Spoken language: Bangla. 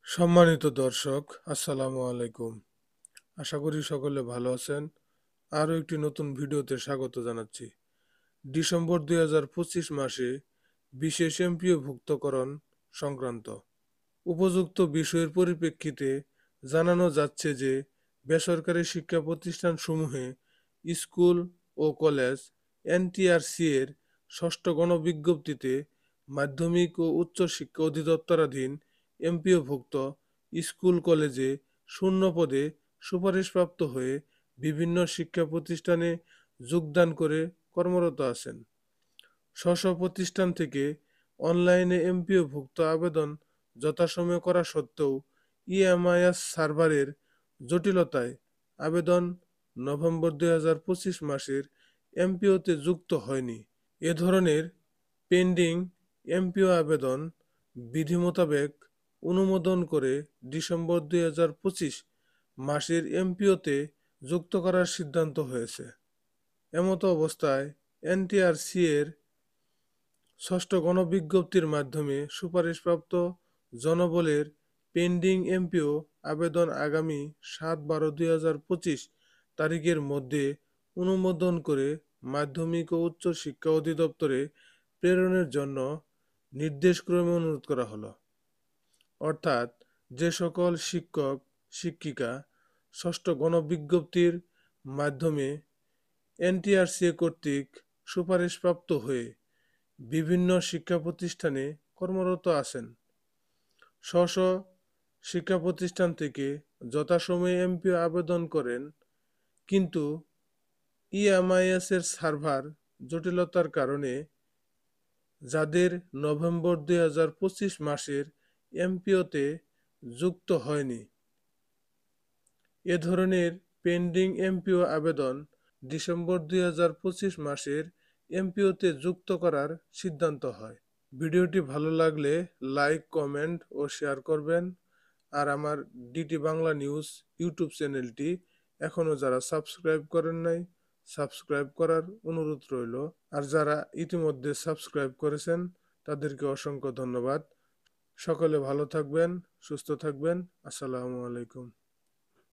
সম্মানিত দর্শক, আসসালামু আলাইকুম। আশা করি সকলে ভালো আছেন। আরও একটি নতুন ভিডিওতে স্বাগত জানাচ্ছি। ডিসেম্বর 2025 মাসে বিশেষ এমপিও ভুক্তকরণ সংক্রান্ত উপযুক্ত বিষয়ের পরিপ্রেক্ষিতে জানানো যাচ্ছে যে বেসরকারি শিক্ষা প্রতিষ্ঠানসমূহে স্কুল ও কলেজ এনটিআরসি এর ষষ্ঠ গণবিজ্ঞপ্তিতে মাধ্যমিক ও উচ্চ শিক্ষা অধিদপ্তরাধীন এমপিওভুক্ত স্কুল কলেজে শূন্য পদে সুপারিশপ্রাপ্ত হয়ে বিভিন্ন শিক্ষা প্রতিষ্ঠানে যোগদান করে কর্মরত আছেন। স্ব প্রতিষ্ঠান থেকে অনলাইনে এমপিওভুক্ত আবেদন যথাসময়ে করা সত্ত্বেও ইএমআইএস সার্ভারের জটিলতায় আবেদন নভেম্বর 2025 মাসের এমপিওতে যুক্ত হয়নি। এ ধরনের পেন্ডিং এমপিও আবেদন বিধি মোতাবেক অনুমোদন করে ডিসেম্বর 2025 মাসের এমপিওতে যুক্ত করার সিদ্ধান্ত হয়েছে। এমতো অবস্থায় এনটিআরসি এর ষষ্ঠ গণবিজ্ঞপ্তির মাধ্যমে সুপারিশপ্রাপ্ত জনবলের পেন্ডিং এমপিও আবেদন আগামী 7/12/2025 তারিখের মধ্যে অনুমোদন করে মাধ্যমিক ও উচ্চ শিক্ষা অধিদপ্তরে প্রেরণের জন্য নির্দেশক্রমে অনুরোধ করা হলো। অর্থাৎ যে সকল শিক্ষক শিক্ষিকা ষষ্ঠ গণবিজ্ঞপ্তির মাধ্যমে এনটিআরসি কর্তৃক সুপারিশপ্রাপ্ত হয়ে বিভিন্ন শিক্ষা প্রতিষ্ঠানে কর্মরত আছেন, স্ব শিক্ষা প্রতিষ্ঠান থেকে যথাসময়ে এমপিও আবেদন করেন, কিন্তু ইএমআইএস এর সার্ভার জটিলতার কারণে যাদের নভেম্বর 2025 মাসের এমপিওতে যুক্ত হয়নি, এ ধরনের পেন্ডিং এমপিও আবেদন ডিসেম্বর 2025 মাসের এমপিওতে যুক্ত করার সিদ্ধান্ত হয়। ভিডিওটি ভালো লাগলে লাইক, কমেন্ট ও শেয়ার করবেন। আর আমার ডিটি বাংলা নিউজ ইউটিউব চ্যানেলটি এখনও যারা সাবস্ক্রাইব করেন নাই, সাবস্ক্রাইব করার অনুরোধ রইল। আর যারা ইতিমধ্যে সাবস্ক্রাইব করেছেন তাদেরকে অসংখ্য ধন্যবাদ। সকলে ভালো থাকবেন, সুস্থ থাকবেন। আসসালামু আলাইকুম।